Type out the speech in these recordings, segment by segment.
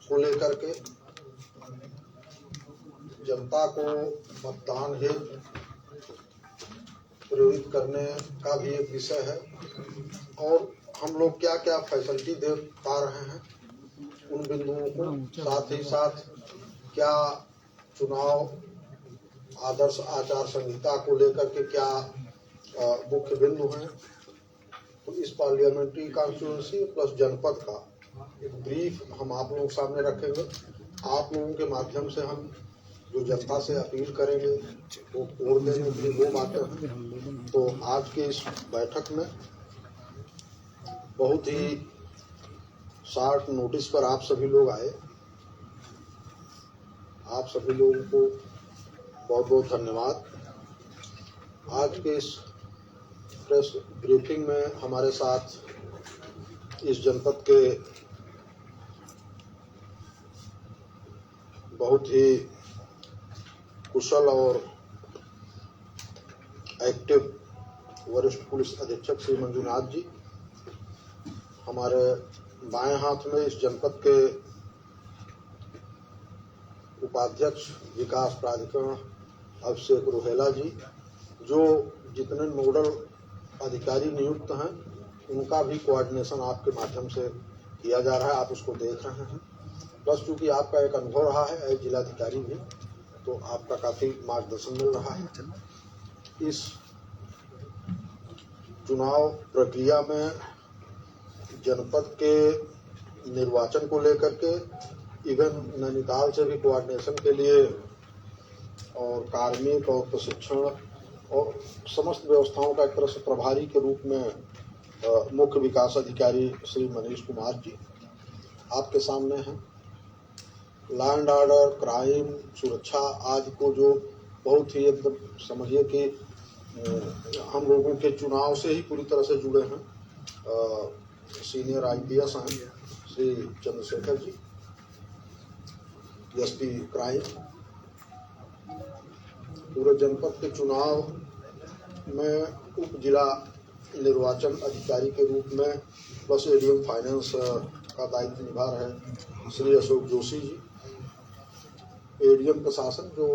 को लेकर के जनता को मतदान हेतु प्रेरित करने का भी एक विषय है और हम लोग क्या क्या फैसिलिटी दे पा रहे हैं उन बिंदुओं को, साथ ही साथ क्या चुनाव आदर्श आचार संहिता को लेकर के क्या मुख्य बिंदु हैं। तो इस पार्लियामेंट्री कॉन्स्टिट्यूंसी प्लस जनपद का एक ब्रीफ हम आप लोगों के सामने रखेंगे। आप लोगों के माध्यम से हम जो जनता से अपील करेंगे वो पूर्ण देने के लिए वो बातें हैं। तो आज के इस बैठक में बहुत ही शॉर्ट नोटिस पर आप सभी लोग आए। आप सभी लोगों को बहुत बहुत धन्यवाद। आज के इस प्रेस ब्रीफिंग में हमारे साथ इस जनपद के बहुत ही कुशल और एक्टिव वरिष्ठ पुलिस अधीक्षक श्री मंजूनाथ जी, हमारे बाएं हाथ में इस जनपद के उपाध्यक्ष विकास प्राधिकरण अभिषेक रोहेला जी, जो जितने नोडल अधिकारी नियुक्त हैं उनका भी कोऑर्डिनेशन आपके माध्यम से किया जा रहा है, आप उसको देख रहे हैं। प्लस चूंकि आपका एक अनुभव रहा है एज जिलाधिकारी भी, तो आपका काफ़ी मार्गदर्शन मिल रहा है। इस चुनाव प्रक्रिया में जनपद के निर्वाचन को लेकर के इवन नैनीताल से भी कोऑर्डिनेशन के लिए और कार्मिक और प्रशिक्षण और समस्त व्यवस्थाओं का एक तरह से प्रभारी के रूप में मुख्य विकास अधिकारी श्री मनीष कुमार जी आपके सामने हैं। लॉ एंड ऑर्डर, क्राइम, सुरक्षा आदि को जो बहुत ही एकदम समझिए कि हम लोगों के चुनाव से ही पूरी तरह से जुड़े हैं। सीनियर IPS हैं श्री चंद्रशेखर जी, SP क्राइम। पूरे जनपद के चुनाव में उप जिला निर्वाचन अधिकारी के रूप में प्लस ADM फाइनेंस का दायित्व निभा रहे श्री अशोक जोशी जी। ADM प्रशासन जो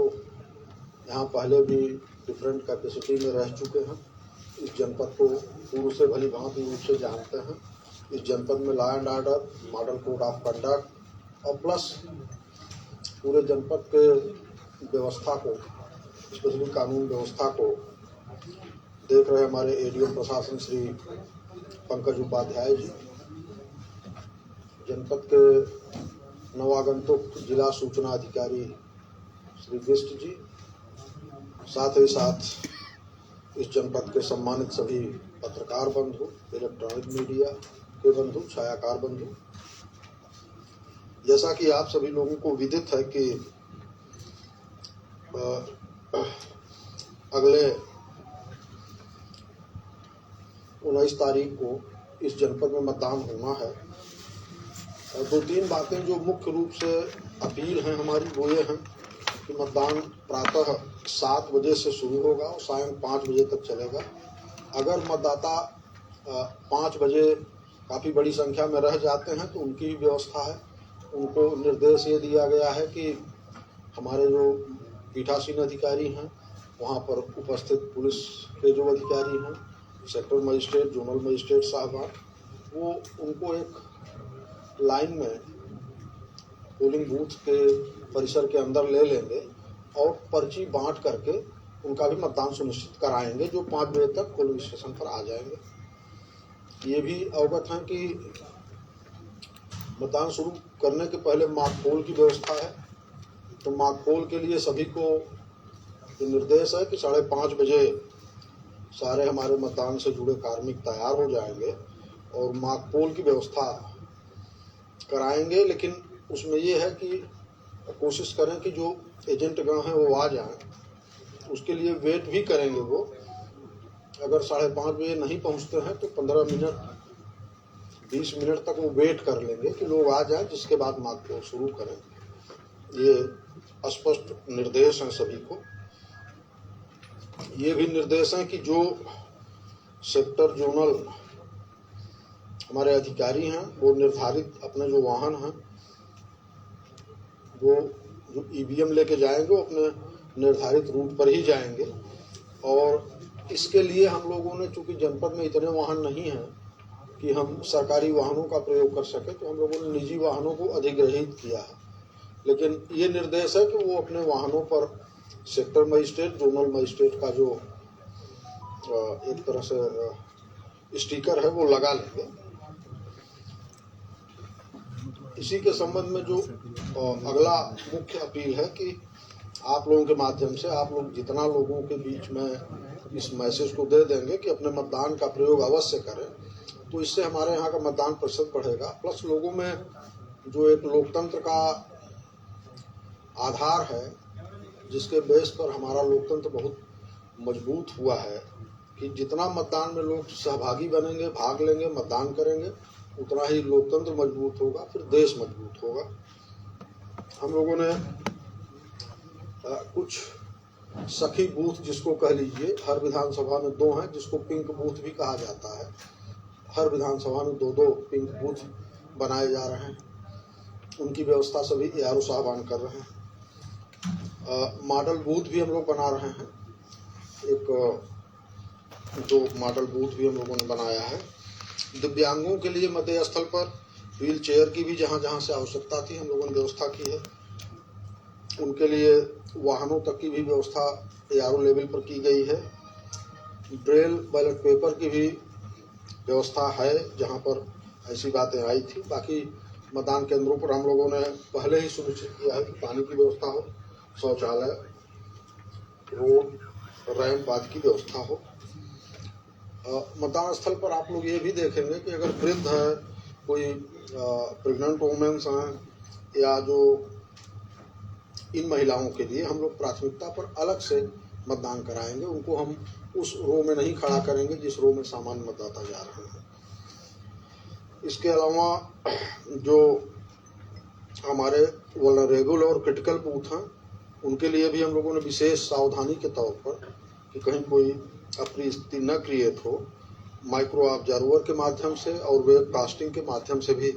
यहाँ पहले भी डिफरेंट कैपेसिटी में रह चुके हैं, इस जनपद को पूर्व से भली भांति रूप से जानते हैं। इस जनपद में law and order, model code of conduct और प्लस पूरे जनपद के व्यवस्था को, स्पेशली कानून व्यवस्था को देख रहे हमारे ADM प्रशासन श्री पंकज उपाध्याय जी, जनपद के नवागंतुक जिला सूचना अधिकारी श्री बिष्ट जी, साथ ही साथ इस जनपद के सम्मानित सभी पत्रकार बंधु, इलेक्ट्रॉनिक मीडिया के बंधु, छायाकार बंधु। जैसा कि आप सभी लोगों को विदित है कि अगले 19 तारीख को इस जनपद में मतदान होना है। दो तीन बातें जो मुख्य रूप से अपील हैं हमारी वो ये हैं कि मतदान प्रातः 7 बजे से शुरू होगा और सायं 5 बजे तक चलेगा। अगर मतदाता 5 बजे काफ़ी बड़ी संख्या में रह जाते हैं तो उनकी व्यवस्था है। उनको निर्देश ये दिया गया है कि हमारे जो पीठासीन अधिकारी हैं वहाँ पर उपस्थित पुलिस के जो अधिकारी हैं, सेक्टर मजिस्ट्रेट, जोनल मजिस्ट्रेट साहबान, वो उनको एक लाइन में पोलिंग बूथ के परिसर के अंदर ले लेंगे और पर्ची बांट करके उनका भी मतदान सुनिश्चित कराएंगे, जो 5 बजे तक पोलिंग स्टेशन पर आ जाएंगे। ये भी अवगत हैं कि मतदान शुरू करने के पहले मॉक पोल की व्यवस्था है। तो मॉक पोल के लिए सभी को निर्देश है कि 5:30 बजे सारे हमारे मतदान से जुड़े कार्मिक तैयार हो जाएंगे और मॉक पोल की व्यवस्था कराएंगे। लेकिन उसमें ये है कि कोशिश करें कि जो एजेंटगण हैं वो आ जाएं, उसके लिए वेट भी करेंगे। वो अगर 5:30 बजे नहीं पहुंचते हैं तो 15 मिनट 20 मिनट तक वो वेट कर लेंगे कि लोग आ जाएं, जिसके बाद मॉक पोल शुरू करें। ये स्पष्ट निर्देश हैं सभी को। ये भी निर्देश हैं कि जो सेक्टर जोनल हमारे अधिकारी हैं वो निर्धारित अपने जो वाहन हैं वो जो ईवीएम लेके जाएंगे वो अपने निर्धारित रूट पर ही जाएंगे। और इसके लिए हम लोगों ने, चूंकि जनपद में इतने वाहन नहीं हैं कि हम सरकारी वाहनों का प्रयोग कर सकें, तो हम लोगों ने निजी वाहनों को अधिग्रहित किया है। लेकिन ये निर्देश है कि वो अपने वाहनों पर सेक्टर मजिस्ट्रेट, जोनल मजिस्ट्रेट का जो एक तरह से स्टिकर है वो लगा लेंगे। इसी के संबंध में जो अगला मुख्य अपील है कि आप लोगों के माध्यम से आप लोग जितना लोगों के बीच में इस मैसेज को दे देंगे कि अपने मतदान का प्रयोग अवश्य करें, तो इससे हमारे यहाँ का मतदान प्रतिशत बढ़ेगा। प्लस लोगों में जो एक लोकतंत्र का आधार है, जिसके बेस पर हमारा लोकतंत्र बहुत मजबूत हुआ है, कि जितना मतदान में लोग सहभागी बनेंगे, भाग लेंगे, मतदान करेंगे, उतना ही लोकतंत्र मजबूत होगा, फिर देश मजबूत होगा। हम लोगों ने कुछ सखी बूथ जिसको कह लीजिए, हर विधानसभा में 2 हैं, जिसको पिंक बूथ भी कहा जाता है। हर विधानसभा में 2-2 पिंक बूथ बनाए जा रहे हैं। उनकी व्यवस्था सभी ARO साहबान कर रहे हैं। मॉडल बूथ भी हम लोग बना रहे हैं। एक 2 मॉडल बूथ भी हम लोगों ने बनाया है। दिव्यांगों के लिए मतदेय स्थल पर व्हील चेयर की भी जहाँ जहाँ से आवश्यकता थी हम लोगों ने व्यवस्था की है। उनके लिए वाहनों तक की भी व्यवस्था ARO लेवल पर की गई है। ब्रेल बैलेट पेपर की भी व्यवस्था है जहाँ पर ऐसी बातें आई थी। बाकी मतदान केंद्रों पर हम लोगों ने पहले ही सुनिश्चित किया है कि पानी की व्यवस्था हो, शौचालय, रोड, रैंप आदि की व्यवस्था हो। मतदान स्थल पर आप लोग ये भी देखेंगे कि अगर वृद्ध है, कोई प्रेग्नेंट वुमेन्स हैं, या जो इन महिलाओं के लिए हम लोग प्राथमिकता पर अलग से मतदान कराएंगे। उनको हम उस रो में नहीं खड़ा करेंगे जिस रो में सामान्य मतदाता जा रहे हैं। इसके अलावा जो हमारे वल्नरेबल और क्रिटिकल बूथ हैं, उनके लिए भी हम लोगों ने विशेष सावधानी के तौर पर, कि कहीं कोई अप्रिय स्थिति न क्रिएट हो, माइक्रो ऑब्जर्वर के माध्यम से और वेब कास्टिंग के माध्यम से भी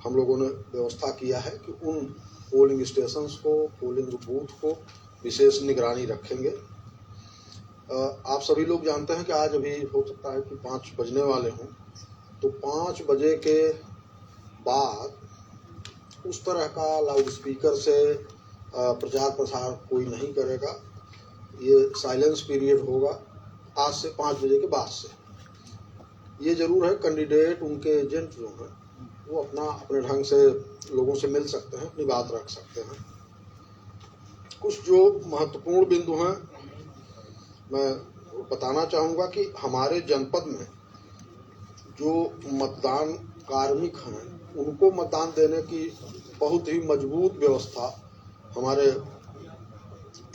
हम लोगों ने व्यवस्था किया है कि उन पोलिंग स्टेशंस को, पोलिंग बूथ को विशेष निगरानी रखेंगे। आप सभी लोग जानते हैं कि आज अभी हो सकता है कि 5 बजने वाले हों, तो 5 बजे के बाद उस तरह का लाउड स्पीकर से प्रचार प्रसार कोई नहीं करेगा। ये साइलेंस पीरियड होगा आज से 5 बजे के बाद से। ये जरूर है कैंडिडेट, उनके एजेंट जो हैं वो अपने ढंग से लोगों से मिल सकते हैं, अपनी बात रख सकते हैं। कुछ जो महत्वपूर्ण बिंदु हैं मैं बताना चाहूँगा कि हमारे जनपद में जो मतदान कार्मिक हैं उनको मतदान देने की बहुत ही मजबूत व्यवस्था हमारे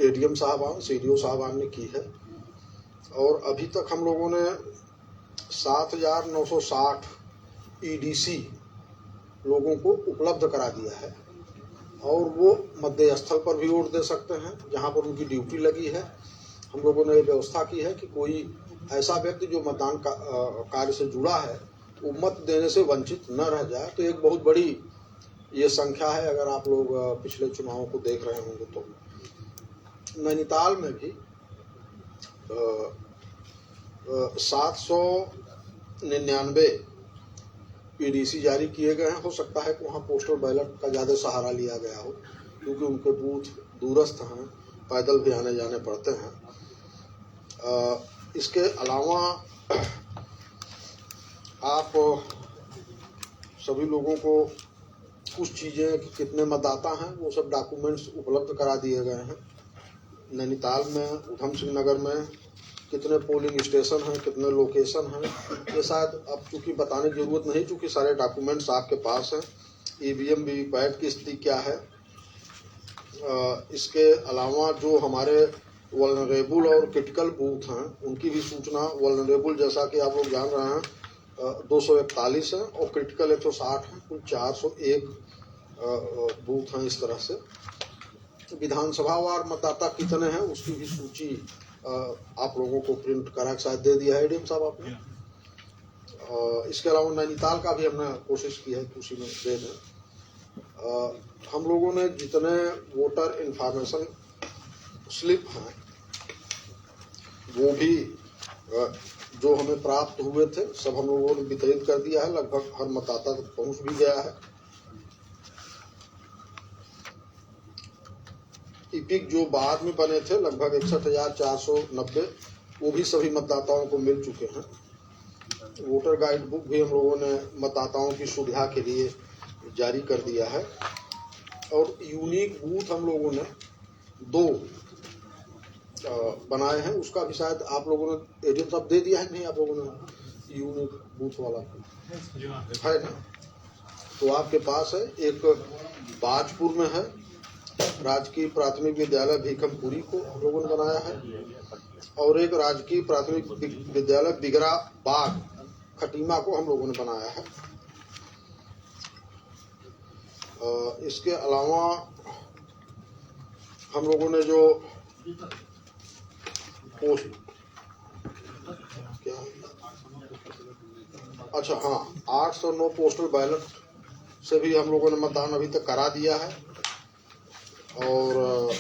ADM साहबान, CDO साहबान ने की है। और अभी तक हम लोगों ने 7,960 EDC लोगों को उपलब्ध करा दिया है। और वो मतदेय स्थल पर भी वोट दे सकते हैं जहां पर उनकी ड्यूटी लगी है। हम लोगों ने व्यवस्था की है कि कोई ऐसा व्यक्ति जो मतदान कार्य से जुड़ा है वो मत देने से वंचित न रह जाए। तो एक बहुत बड़ी ये संख्या है। अगर आप लोग पिछले चुनावों को देख रहे होंगे तो नैनीताल में भी 799 EDC जारी किए गए हैं। हो सकता है कि वहाँ पोस्टल बैलेट का ज़्यादा सहारा लिया गया हो, क्योंकि उनके बूथ दूरस्थ हैं, पैदल भी आने जाने पड़ते हैं। इसके अलावा आप सभी लोगों को कुछ चीज़ें, कितने मतदाता हैं, वो सब डॉक्यूमेंट्स उपलब्ध करा दिए गए हैं। नैनीताल में, उधम सिंह नगर में कितने पोलिंग स्टेशन हैं, कितने लोकेशन हैं, ये शायद अब चूँकि बताने की ज़रूरत नहीं, चूँकि सारे डॉक्यूमेंट्स आपके पास हैं। EVM वीवीपैट की स्थिति क्या है। इसके अलावा जो हमारे वल्नरेबल और क्रिटिकल बूथ हैं उनकी भी सूचना, वल्नरेबल जैसा कि आप लोग जान रहे हैं 241 हैं और क्रिटिकल 160 हैं, कुल 401 बूथ हैं। इस तरह से विधानसभावार मतदाता कितने हैं उसकी भी सूची आप लोगों को प्रिंट करा के साथ दे दिया है ADM साहब आपने। इसके अलावा नैनीताल का भी हमने कोशिश की है कि उसी में दे दें। हम लोगों ने जितने वोटर इन्फॉर्मेशन स्लिप हैं वो भी जो हमें प्राप्त हुए थे सब हम लोगों ने वितरित कर दिया है। लगभग हर मतदाता तक पहुंच भी गया है। इपिक जो बाद में बने थे लगभग 61,490 वो भी सभी मतदाताओं को मिल चुके हैं। वोटर गाइड बुक भी हम लोगों ने मतदाताओं की सुविधा के लिए जारी कर दिया है। और यूनिक बूथ हम लोगों ने 2 बनाए हैं। उसका भी शायद आप लोगों ने एटीएम साहब दे दिया है नहीं? आप लोगों ने यूनिक बूथ वाला है ना? तो आपके पास है। एक बाजपुर में है, राजकीय प्राथमिक विद्यालय भीखमपुरी को हम लोगों ने बनाया है। और एक राजकीय प्राथमिक विद्यालय बिगरा बाग खटीमा को हम लोगों ने बनाया है। इसके अलावा हम लोगों ने जो पोस्ट क्या अच्छा हाँ 809 पोस्टल बैलेट से भी हम लोगों ने मतदान अभी तक करा दिया है। और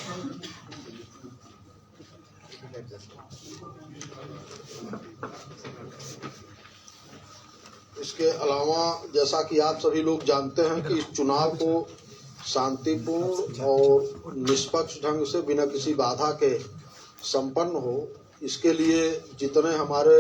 इसके अलावा जैसा कि आप सभी लोग जानते हैं कि इस चुनाव को शांतिपूर्ण और निष्पक्ष ढंग से बिना किसी बाधा के संपन्न हो, इसके लिए जितने हमारे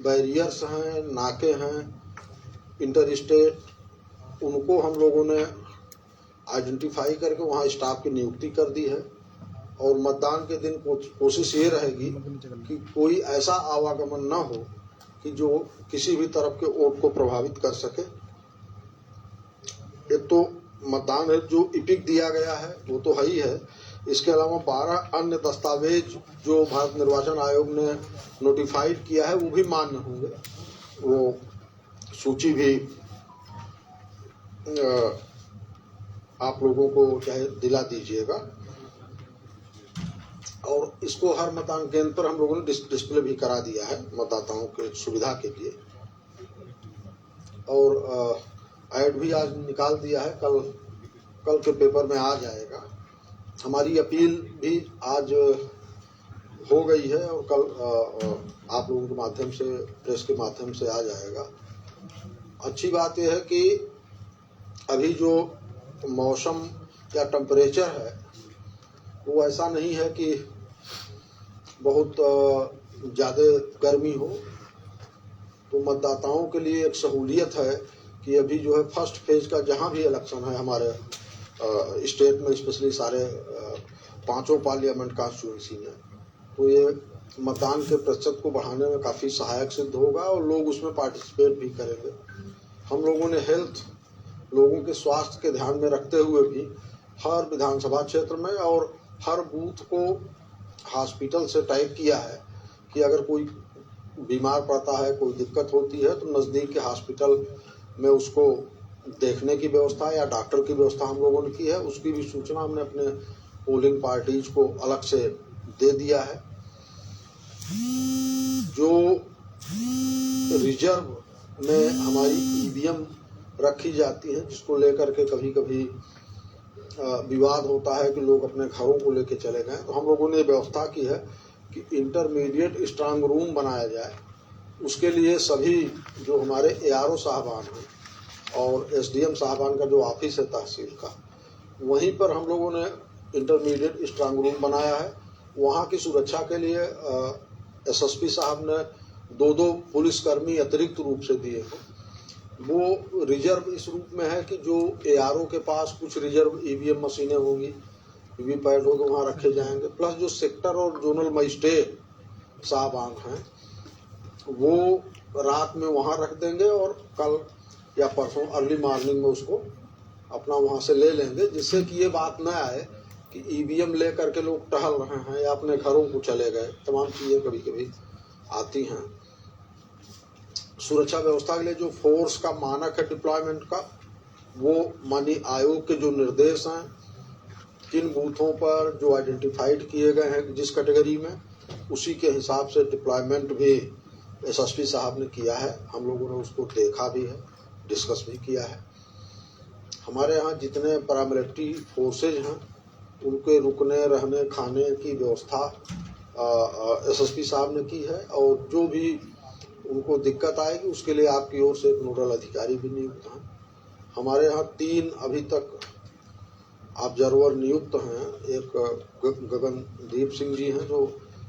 बैरियर्स हैं, नाके हैं इंटर स्टेट, उनको हम लोगों ने आइडेंटिफाई करके वहाँ स्टाफ की नियुक्ति कर दी है। और मतदान के दिन कोशिश ये रहेगी कि कोई ऐसा आवागमन न हो कि जो किसी भी तरफ के वोट को प्रभावित कर सके। एक तो मतदान है जो इपिक दिया गया है वो तो है ही है। इसके अलावा 12 अन्य दस्तावेज जो भारत निर्वाचन आयोग ने नोटिफाइड किया है वो भी मान्य होंगे। वो सूची भी आप लोगों को चाहे दिला दीजिएगा। और इसको हर मतदान केंद्र पर हम लोगों ने डिस्प्ले भी करा दिया है मतदाताओं के सुविधा के लिए। और ऐड भी आज निकाल दिया है, कल के पेपर में आ जाएगा। हमारी अपील भी आज हो गई है और कल आप लोगों के माध्यम से, प्रेस के माध्यम से आ जाएगा। अच्छी बात यह है कि अभी जो मौसम या टेम्परेचर है वो ऐसा नहीं है कि बहुत ज़्यादा गर्मी हो। तो मतदाताओं के लिए एक सहूलियत है कि अभी जो है फर्स्ट फेज का जहाँ भी इलेक्शन है हमारे स्टेट में, स्पेशली सारे 5 पार्लियामेंट कॉन्स्टिट्यूंसी में, तो ये मतदान के प्रतिशत को बढ़ाने में काफ़ी सहायक सिद्ध होगा और लोग उसमें पार्टिसिपेट भी करेंगे। हम लोगों ने हेल्थ, लोगों के स्वास्थ्य के ध्यान में रखते हुए भी हर विधानसभा क्षेत्र में और हर बूथ को हॉस्पिटल से टाइप किया है कि अगर कोई बीमार पड़ता है, कोई दिक्कत होती है तो नज़दीक के हॉस्पिटल में उसको देखने की व्यवस्था या डॉक्टर की व्यवस्था हम लोगों ने की है। उसकी भी सूचना हमने अपने पोलिंग पार्टीज को अलग से दे दिया है। जो रिजर्व में हमारी ईवीएम रखी जाती है, जिसको लेकर के कभी कभी विवाद होता है कि लोग अपने घरों को लेके चले गए, तो हम लोगों ने व्यवस्था की है कि इंटरमीडिएट स्ट्रांग रूम बनाया जाए। उसके लिए सभी जो हमारे एआरओ साहबान हैं और एसडीएम साहबान का जो ऑफिस है तहसील का, वहीं पर हम लोगों ने इंटरमीडिएट स्ट्रांग रूम बनाया है। वहाँ की सुरक्षा के लिए एसएसपी साहब ने 2 पुलिसकर्मी अतिरिक्त रूप से दिए हैं। वो रिजर्व इस रूप में है कि जो एआरओ के पास कुछ रिजर्व ईवीएम मशीनें होंगी, वीवीपैट होंगे, वहाँ रखे जाएंगे। प्लस जो सेक्टर और जोनल मजिस्ट्रेट साहबान हैं वो रात में वहाँ रख देंगे और कल या परसों अर्ली मॉर्निंग में उसको अपना वहाँ से ले लेंगे, जिससे कि ये बात न आए कि ईवीएम ले करके लोग टहल रहे हैं या अपने घरों को चले गए। तमाम चीज़ें कभी कभी आती हैं। सुरक्षा व्यवस्था के लिए जो फोर्स का मानक है डिप्लॉयमेंट का, वो माननीय आयोग के जो निर्देश हैं किन बूथों पर जो आइडेंटिफाइड किए गए हैं जिस कैटेगरी में, उसी के हिसाब से डिप्लॉयमेंट भी एसएसपी साहब ने किया है। हम लोगों ने उसको देखा भी है, डिस्कस भी किया है। हमारे यहाँ जितने पैरामिलिट्री फोर्सेज हैं उनके रुकने, रहने, खाने की व्यवस्था एसएसपी साहब ने की है, और जो भी उनको दिक्कत आएगी उसके लिए आपकी ओर से एक नोडल अधिकारी भी नियुक्त हैं। हमारे यहाँ 3 अभी तक ऑब्जर्वर नियुक्त हैं। एक गगनदीप सिंह जी हैं जो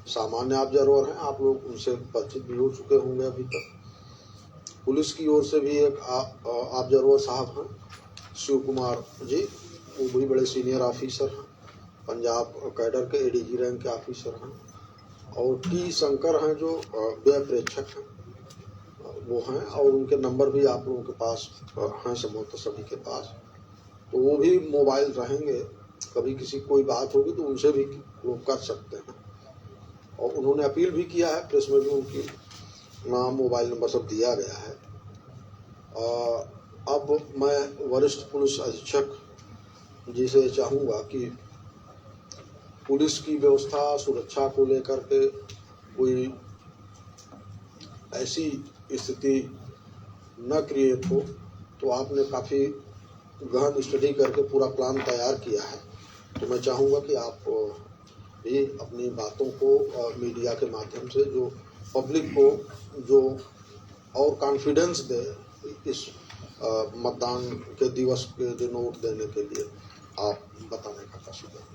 सामान्य ऑब्जर्वर हैं, आप लोग उनसे परिचित भी हो चुके होंगे अभी तक। पुलिस की ओर से भी एक ऑब्जर्वर साहब हैं, शिव कुमार जी, वो भी बड़े सीनियर ऑफिसर हैं, पंजाब कैडर के एडीजी रैंक के ऑफिसर हैं। और टी शंकर हैं जो व्यय प्रेक्षक हैं, वो हैं, और उनके नंबर भी आप लोगों के पास हैं, संभवतः सभी के पास। तो वो भी मोबाइल रहेंगे, कभी किसी कोई बात होगी तो उनसे भी लोग कर सकते हैं। और उन्होंने अपील भी किया है, प्रेस में भी उनकी नाम, मोबाइल नंबर सब दिया गया है। अब मैं वरिष्ठ पुलिस अधीक्षक जी से चाहूँगा कि पुलिस की व्यवस्था, सुरक्षा को लेकर के कोई ऐसी स्थिति न क्रिएट हो, तो आपने काफ़ी गहन स्टडी करके पूरा प्लान तैयार किया है। तो मैं चाहूँगा कि आप भी अपनी बातों को मीडिया के माध्यम से जो पब्लिक को जो और कॉन्फिडेंस दे इस मतदान के दिवस के दिन वोट देने के लिए, आप बताने का कोशिश करें।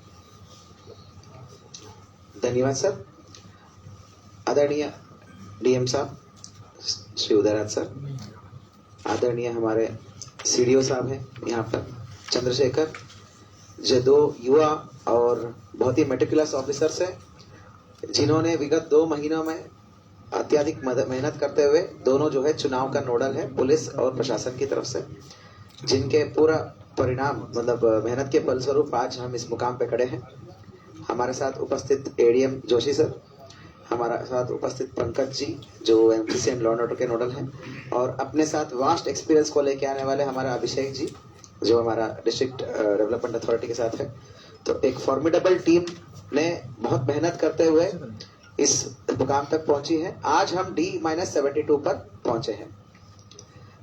धन्यवाद सर। आदरणीय डीएम साहब श्री उदयराज सर, आदरणीय हमारे सीडीओ साहब हैं यहाँ पर चंद्रशेखर, जो 2 युवा और बहुत ही मेटिकुलस ऑफिसर्स हैं, जिन्होंने विगत 2 महीनों में अत्यधिक मेहनत करते हुए, दोनों जो है चुनाव का नोडल है पुलिस और प्रशासन की तरफ से, जिनके पूरा परिणाम मतलब मेहनत के फलस्वरूप आज हम इस मुकाम पे खड़े हैं। हमारे साथ उपस्थित एडीएम जोशी सर, हमारे साथ उपस्थित पंकज जी जो MCC and law and order के नोडल हैं, और अपने साथ वास्ट एक्सपीरियंस को लेके आने वाले हमारा अभिषेक जी जो हमारा डिस्ट्रिक्ट डेवलपमेंट अथॉरिटी के साथ है। तो एक फॉर्मिडेबल टीम ने बहुत मेहनत करते हुए इस मुकाम तक पहुंची है। आज हम D-72 पर पहुंचे हैं।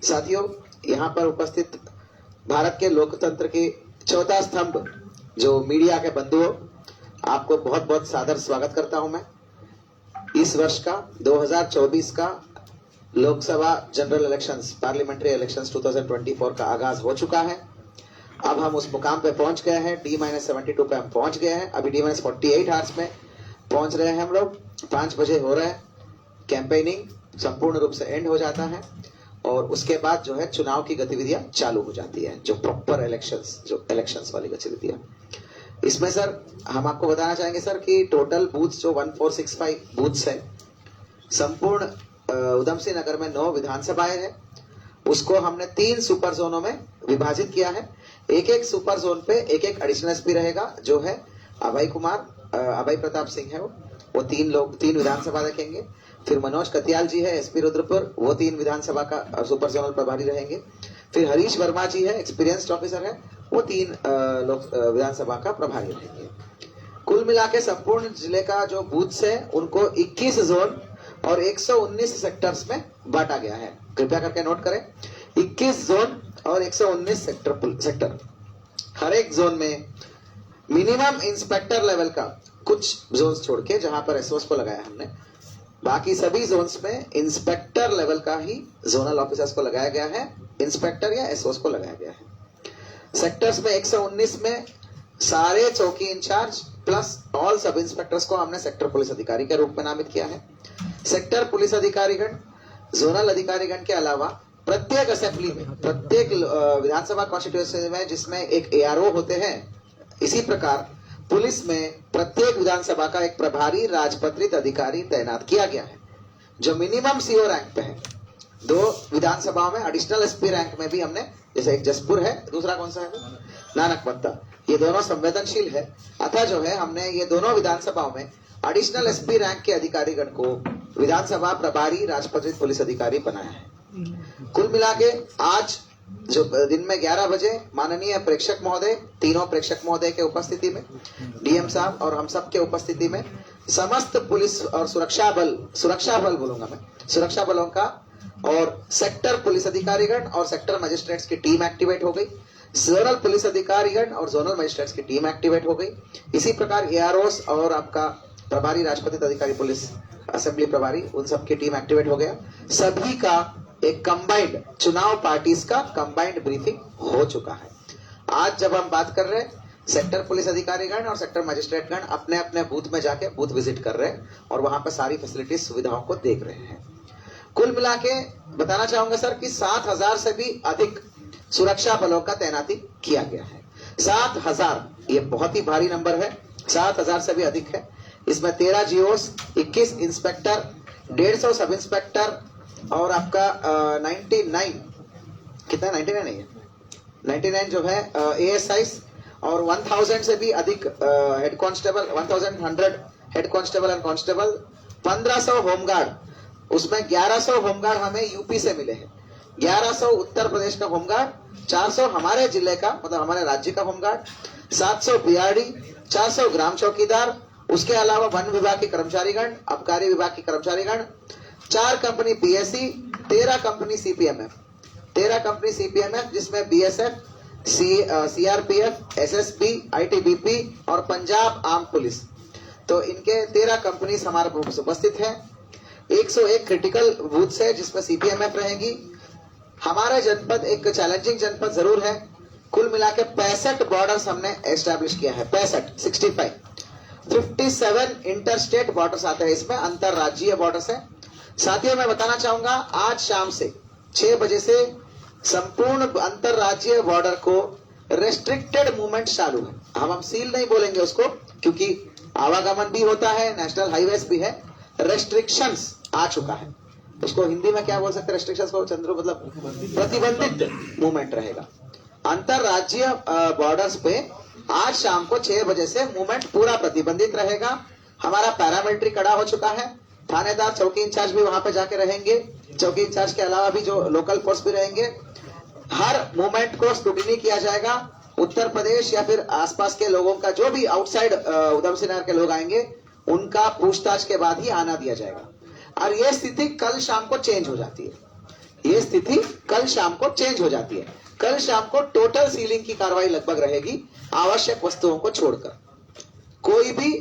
साथियों, यहाँ पर उपस्थित भारत के लोकतंत्र की चौथा स्तंभ जो मीडिया के बंधुओं, आपको बहुत बहुत सादर स्वागत करता हूं मैं। इस वर्ष का 2024 का Lok Sabha general elections, parliamentary elections 2024 का आगाज हो चुका है। अब हम उस मुकाम पे पहुंच गए हैं, D-72 पे हम पहुंच गए हैं। अभी D-48 आवर्स में पहुंच रहे हैं हम लोग। 5 बजे हो रहा है, कैंपेनिंग संपूर्ण रूप से एंड हो जाता है, और उसके बाद जो है चुनाव की गतिविधियां चालू हो जाती है, जो प्रॉपर इलेक्शंस, जो इलेक्शंस वाली गतिविधियां। इसमें सर हम आपको बताना चाहेंगे सर कि टोटल बूथ जो 1465 बूथ्स है, संपूर्ण उधम सिंह नगर में 9 विधानसभाएं हैं, उसको हमने 3 सुपर जोनों में विभाजित किया है। एक सुपर जोन पे एक एडिशनल एसपी रहेगा, जो है अभय प्रताप सिंह है, वो 3 विधानसभा देखेंगे। फिर मनोज कतियाल जी है एसपी रुद्रपुर, वो 3 विधानसभा का सुपर जोनल प्रभारी रहेंगे। फिर हरीश वर्मा जी है, एक्सपीरियंस्ड ऑफिसर है, वो 3 विधानसभा का प्रभारी रहेंगे। कुल मिला के संपूर्ण जिले का जो बूथ है उनको 21 जोन और 119 सेक्टर्स में बांटा गया है। कृपया करके नोट करें, 21 जोन और 119 सेक्टर। हर एक जोन में मिनिमम इंस्पेक्टर लेवल का, कुछ जोन्स छोड़ के जहां पर एसओस को लगाया हमने, बाकी सभी जोन्स में इंस्पेक्टर लेवल का ही जोनल ऑफिसर्स को लगाया गया है, इंस्पेक्टर या एसओस को लगाया गया है। सेक्टर्स में 119 में सारे चौकी इंचार्ज प्लस ऑल सब इंस्पेक्टर्स को हमने सेक्टर पुलिस अधिकारी के रूप में नामित किया है। सेक्टर पुलिस अधिकारीगण, जोनल अधिकारीगण के अलावा प्रत्येक असेंबली में, प्रत्येक विधानसभा कॉन्स्टिट्यूएंसी में जिसमें एक एआरओ होते हैं, इसी प्रकार पुलिस में प्रत्येक विधानसभा का एक प्रभारी राजपत्रित अधिकारी तैनात किया गया है, जो मिनिमम सीओ रैंक पे है। 2 विधानसभाओं में एडिशनल एसपी रैंक में भी हमने, जैसे एक जसपुर है, दूसरा कौन सा है, नानकमत्ता, ये दोनों संवेदनशील है, अतः जो है हमने ये दोनों विधानसभाओं में एडिशनल एसपी रैंक के अधिकारीगण को विधानसभा प्रभारी राजपत्रित पुलिस अधिकारी बनाया है। कुल मिला के आज जो दिन में 11 बजे माननीय प्रेक्षक महोदय, तीनों प्रेक्षक महोदय के उपस्थिति में, डीएम साहब और हम सब के उपस्थिति में समस्त पुलिस और सुरक्षा बल बोलूंगा मैं, सुरक्षा बलों का और सेक्टर पुलिस अधिकारीगण और सेक्टर मजिस्ट्रेट्स की टीम एक्टिवेट हो गई। जोनल पुलिस अधिकारीगण और जोनल मजिस्ट्रेट्स की टीम एक्टिवेट हो गई। इसी प्रकार एआरओस और आपका प्रभारी राजपत्रित अधिकारी पुलिस असेंबली प्रभारी, उन सब की टीम एक्टिवेट हो गया। सभी का एक कंबाइंड चुनाव पार्टीज का कंबाइंड ब्रीफिंग हो चुका है। आज जब हम बात कर रहे हैं, सेक्टर पुलिस अधिकारीगण और सेक्टर मजिस्ट्रेटगण अपने अपने बूथ में जाके बूथ विजिट कर रहे हैं और वहां पर सारी फैसिलिटीज सुविधाओं को देख रहे हैं। कुल मिला के बताना चाहूंगा सर कि 7,000 से भी अधिक सुरक्षा बलों का तैनाती किया गया है। 7,000 ये बहुत ही भारी नंबर है, 7,000 से भी अधिक है। इसमें 13 जीओस, 21 इंस्पेक्टर, 150 सब इंस्पेक्टर और आपका 99 कितना 99 नहीं है 99 जो है एएसआई और 1000 से भी अधिक head constable, 1100 head constable and constable, 1500 home guard, उसमें 1100 होमगार्ड हमें यूपी से मिले हैं, 1100 उत्तर प्रदेश का होमगार्ड, 400 हमारे जिले का मतलब हमारे राज्य का होमगार्ड, 700 बीआरडी, 400 ग्राम चौकीदार, उसके अलावा वन विभाग के कर्मचारीगण, आबकारी विभाग के कर्मचारीगण, 4 कंपनी पीएससी, 13 कंपनी सीपीएमएफ, 13 कंपनी सीपीएमएफ जिसमें बीएसएफ, सीआरपीएफ, एसएसबी, आईटीबीपी और पंजाब आर्म पुलिस, तो इनके 13 कंपनी हमारे बूथ से उपस्थित है। 101 क्रिटिकल बूथ है जिसमें सीपीएमएफ रहेगी। हमारा जनपद एक चैलेंजिंग जनपद जरूर है। कुल मिला के 65 बॉर्डर्स हमने एस्टैब्लिश किया है, 57 इंटर स्टेट बॉर्डर्स आते हैं, इसमें अंतरराज्यीय बॉर्डर्स है। साथियों मैं बताना चाहूंगा आज शाम से 6 बजे से संपूर्ण अंतरराज्यीय बॉर्डर को रेस्ट्रिक्टेड मूवमेंट चालू है। हम सील नहीं बोलेंगे उसको क्योंकि आवागमन भी होता है, नेशनल हाईवेज भी है। रेस्ट्रिक्शंस आ चुका है, उसको हिंदी में क्या बोल सकते हैं रेस्ट्रिक्शंस को चंद्र, मतलब प्रतिबंधित मूवमेंट रहेगा। अंतरराज्यीय बॉर्डर्स पे आज शाम को 6 बजे से मूवमेंट पूरा प्रतिबंधित रहेगा। हमारा पैरामिलिट्री खड़ा हो चुका है, थानेदार चौकी इंचार्ज भी वहां पे जाके रहेंगे, चौकी इंचार्ज के अलावा भी जो लोकल फोर्स भी रहेंगे। हर मूवमेंट को स्क्रूटिनी किया जाएगा। उत्तर प्रदेश या फिर आसपास के लोगों का जो भी आउटसाइड उधम सिंह नगर के लोग आएंगे उनका पूछताछ के बाद ही आना दिया जाएगा। और यह स्थिति कल शाम को चेंज हो जाती है, ये स्थिति कल शाम को चेंज हो जाती है। कल शाम को टोटल सीलिंग की कार्रवाई लगभग रहेगी, आवश्यक वस्तुओं को छोड़कर। कोई भी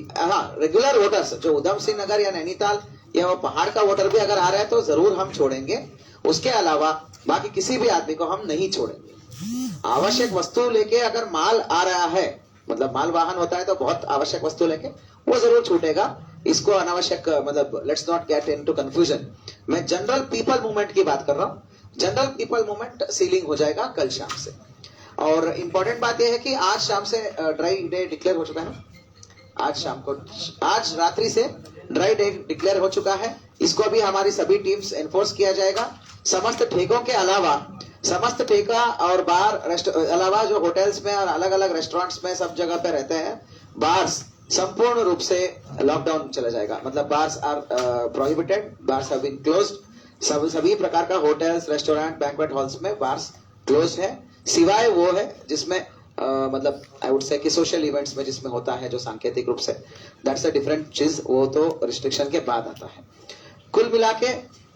रेगुलर वोटर्स जो उधम सिंह नगर या नैनीताल या वो पहाड़ का वोटर भी अगर आ रहा है तो जरूर हम छोड़ेंगे, उसके अलावा बाकी किसी भी आदमी को हम नहीं छोड़ेंगे। आवश्यक वस्तु लेके अगर माल आ रहा है, मतलब माल वाहन होता है तो बहुत आवश्यक वस्तु लेके, वो जरूर छूटेगा। इसको अनावश्यक मतलब let's not get into confusion. मैं जनरल पीपल मूवमेंट की बात कर रहा हूँ। जनरल पीपल मूवमेंट सीलिंग हो जाएगा कल शाम से। और इंपॉर्टेंट बात यह है कि आज शाम से ड्राई डे डिक्लेयर हो चुका है। आज शाम को, आज रात्रि से ड्राई डे डिक्लेयर हो चुका है। इसको भी हमारी सभी टीम्स एनफोर्स किया जाएगा। समस्त ठेकों के अलावा, समस्त ठेका और बार अलावा जो होटल्स में और अलग अलग रेस्टोरेंट्स में सब जगह पे रहते हैं, बार्स संपूर्ण रूप से लॉकडाउन चला जाएगा। मतलब bars are prohibited, bars have been closed. सभी प्रकार का होटल्स, रेस्टोरेंट, बैंक्वेट हॉल्स में बार्स क्लोज है, सिवाय वो है जिसमें मतलब आई वुड से कि सोशल इवेंट्स में जिसमें होता है जो सांकेतिक रूप से, दैट्स अ डिफरेंट चीज, वो तो रिस्ट्रिक्शन के बाद आता है। कुल मिला के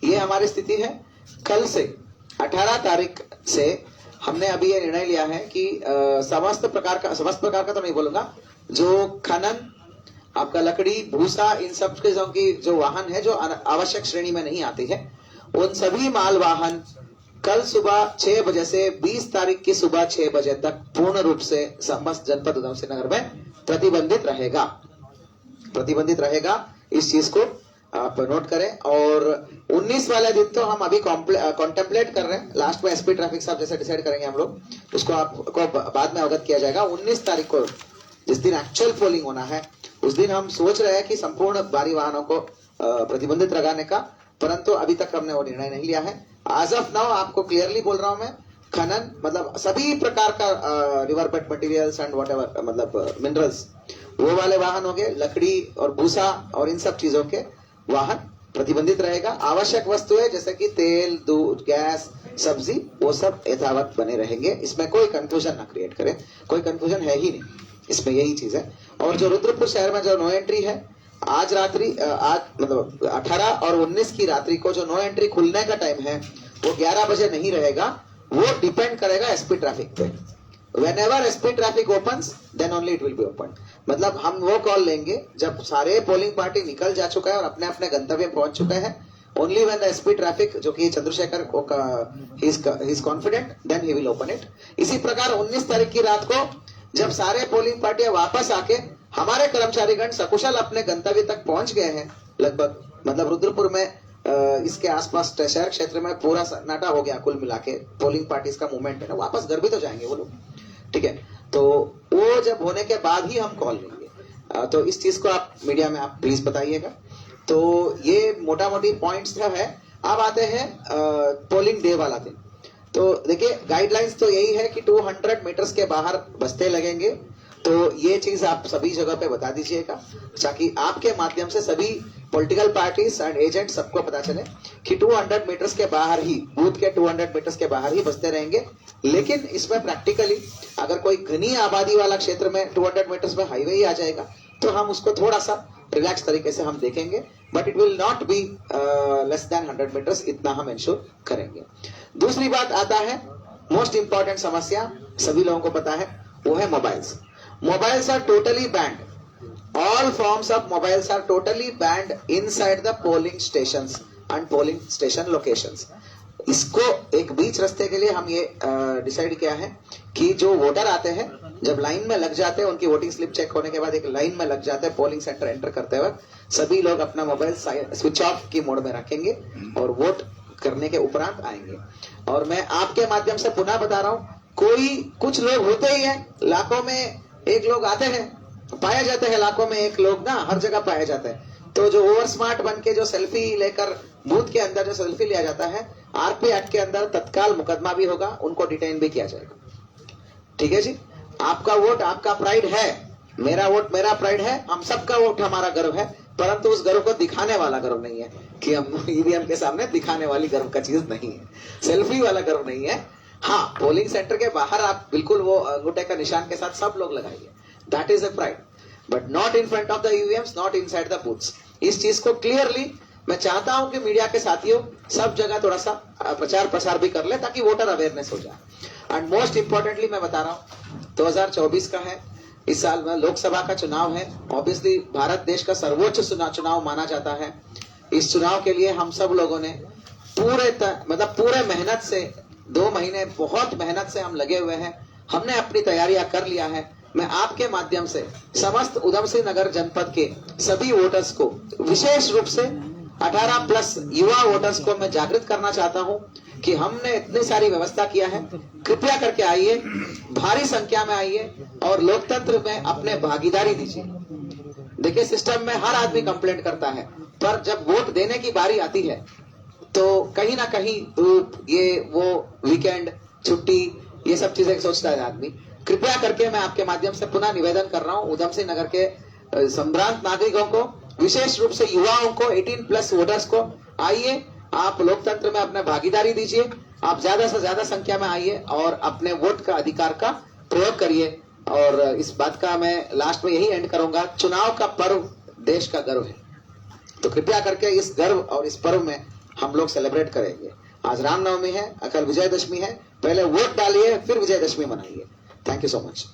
ये हमारी स्थिति है। कल से 18 तारीख से हमने अभी ये निर्णय लिया है कि समस्त प्रकार का तो नहीं बोलूंगा, जो खनन, आपका लकड़ी, भूसा, इन सब चीजों की जो वाहन है जो आवश्यक श्रेणी में नहीं आती है, उन सभी माल वाहन कल सुबह 6 बजे से 20 तारीख की सुबह 6 बजे तक पूर्ण रूप से समस्त जनपद उधम सिंह नगर में प्रतिबंधित रहेगा। इस चीज को आप नोट करें। और 19 वाले दिन तो हम अभी कॉन्टेम्पलेट कर रहे हैं, लास्ट में एसपी ट्रैफिक साहब जैसे डिसाइड करेंगे हम लोग, उसको आपको बाद में अवगत किया जाएगा। 19 तारीख को जिस दिन एक्चुअल पोलिंग होना है, उस दिन हम सोच रहे हैं कि संपूर्ण भारी वाहनों को प्रतिबंधित लगाने का, परंतु अभी तक हमने वो निर्णय नहीं लिया है। आज ऑफ नाउ आपको क्लियरली बोल रहा हूं मैं, खनन मतलब सभी प्रकार का river bed materials and whatever, मतलब मिनरल्स, वो वाले वाहन हो गए, लकड़ी और भूसा और इन सब चीजों के वाहन प्रतिबंधित रहेगा। आवश्यक वस्तुएं जैसे कि तेल, दूध, गैस, सब्जी वो सब यथावत बने रहेंगे। इसमें कोई कंफ्यूजन ना क्रिएट करें, कोई कंफ्यूजन है ही नहीं, इसमें यही चीज है। और जो रुद्रपुर शहर में जो नो एंट्री है, आज रात्रि आज मतलब 18 और 19 की रात्रि को जो नो एंट्री खुलने का टाइम है वो 11 बजे नहीं रहेगा, वो डिपेंड करेगा एसपी ट्रैफिक पे। Whenever SP traffic opens, then only it will be opened। मतलब हम वो कॉल लेंगे जब सारे पोलिंग पार्टी निकल जा चुका है और अपने अपने गंतव्य पहुंच चुके हैं। Only when the SP traffic, जो कि Chandrashekhar he is confident, then he will open it। इसी प्रकार 19 तारीख की रात को जब सारे पोलिंग पार्टियां वापस आके हमारे कर्मचारीगण सकुशल अपने गंतव्य तक पहुंच गए हैं लगभग, मतलब रुद्रपुर में इसके आसपास शहर क्षेत्र में पूरा सन्नाटा हो गया कुल मिला के, पोलिंग पार्टीज का मूवमेंट है ना, वापस घर भी तो जाएंगे वो लोग, ठीक है। तो वो जब होने के बाद ही हम कॉल लेंगे। तो इस चीज को आप मीडिया में आप प्लीज बताइएगा। तो ये मोटा मोटी पॉइंट्स है। अब आते हैं पोलिंग डे वाला दिन। तो देखिए गाइडलाइंस तो यही है कि 200 मीटर्स के बाहर बस्ते लगेंगे। तो ये चीज आप सभी जगह पे बता दीजिएगा ताकि आपके माध्यम से सभी पॉलिटिकल पार्टीज एंड एजेंट सबको पता चले कि 200 मीटर्स के बाहर ही, बूथ के 200 मीटर्स के बाहर ही बस्ते रहेंगे। लेकिन इसमें प्रैक्टिकली अगर कोई घनी आबादी वाला क्षेत्र में 200 मीटर्स में हाईवे ही आ जाएगा तो हम उसको थोड़ा सा रिलैक्स तरीके से हम देखेंगे, but it will not be less than 100 metres, इतना हम इंश्योर करेंगे। दूसरी बात आता है मोस्ट इंपॉर्टेंट समस्या, सभी लोगों को पता है, वो है mobiles. Mobiles are totally banned. All forms of mobiles are totally banned inside the polling stations and polling station locations. इसको एक बीच रास्ते के लिए हम ये डिसाइड किया है कि जो वोटर आते हैं जब लाइन में लग जाते हैं, उनकी वोटिंग स्लिप चेक होने के बाद एक लाइन में लग जाते हैं, पोलिंग सेंटर एंटर करते वक्त सभी लोग अपना मोबाइल स्विच ऑफ की मोड में रखेंगे और वोट करने के उपरांत आएंगे। और मैं आपके माध्यम से पुनः बता रहा हूँ, कुछ लोग होते ही हैं, लाखों में एक लोग आते हैं, पाए जाते हैं, लाखों में एक लोग ना हर जगह पाए जाते हैं। तो जो ओवर स्मार्ट बन के जो सेल्फी लेकर बूथ के अंदर जो सेल्फी लिया जाता है, आरपी एक्ट के अंदर तत्काल मुकदमा भी होगा, उनको डिटेन भी किया जाएगा। ठीक है जी, आपका वोट आपका प्राइड है, मेरा वोट मेरा प्राइड है, हम सबका वोट हमारा गर्व है, परंतु उस गर्व को दिखाने वाला गर्व नहीं है कि हम ईवीएम के सामने दिखाने वाली गर्व का चीज नहीं है, सेल्फी वाला गर्व नहीं है। हाँ, पोलिंग सेंटर के बाहर आप बिल्कुल वो अंगूठे का निशान के साथ सब लोग लगाइए, that is a pride, but not in front of the EVMs, not inside the booths. इस चीज को क्लियरली मैं चाहता हूं कि मीडिया के साथियों सब जगह थोड़ा सा प्रचार प्रसार भी कर ले ताकि वोटर अवेयरनेस हो जाए। एंड मोस्ट इंपॉर्टेंटली मैं बता रहा हूं, 2024 का है, इस साल में लोकसभा का चुनाव है। ऑब्वियसली भारत देश का सर्वोच्च चुनाव माना जाता है। इस चुनाव के लिए हम सब लोगों ने पूरे मेहनत से 2 महीने बहुत मेहनत से हम लगे हुए हैं, हमने अपनी तैयारियां कर लिया है। मैं आपके माध्यम से समस्त उधम सिंह नगर जनपद के सभी वोटर्स को, विशेष रूप से 18 प्लस युवा वोटर्स को मैं जागृत करना चाहता हूं कि हमने इतनी सारी व्यवस्था किया है, कृपया करके आइए, भारी संख्या में आइए और लोकतंत्र में अपने भागीदारी दीजिए। देखिए सिस्टम में हर आदमी कंप्लेंट करता है, पर जब वोट देने की बारी आती है तो कहीं ना कहीं धूप, ये वो, वीकेंड, छुट्टी, ये सब चीजें सोचता है आदमी। कृपया करके मैं आपके माध्यम से पुनः निवेदन कर रहा हूं उधम सिंह नगर के संभ्रांत नागरिकों को, विशेष रूप से युवाओं को, 18 प्लस वोटर्स को, आइए आप लोकतंत्र में अपना भागीदारी दीजिए, आप ज्यादा से ज्यादा संख्या में आइए और अपने वोट का अधिकार का प्रयोग करिए। और इस बात का मैं लास्ट में यही एंड करूंगा, चुनाव का पर्व देश का गर्व है, तो कृपया करके इस गर्व और इस पर्व में हम लोग सेलिब्रेट करेंगे। आज रामनवमी है, कल विजयदशमी है, पहले वोट डालिए फिर विजयदशमी मनाइए। Thank you so much.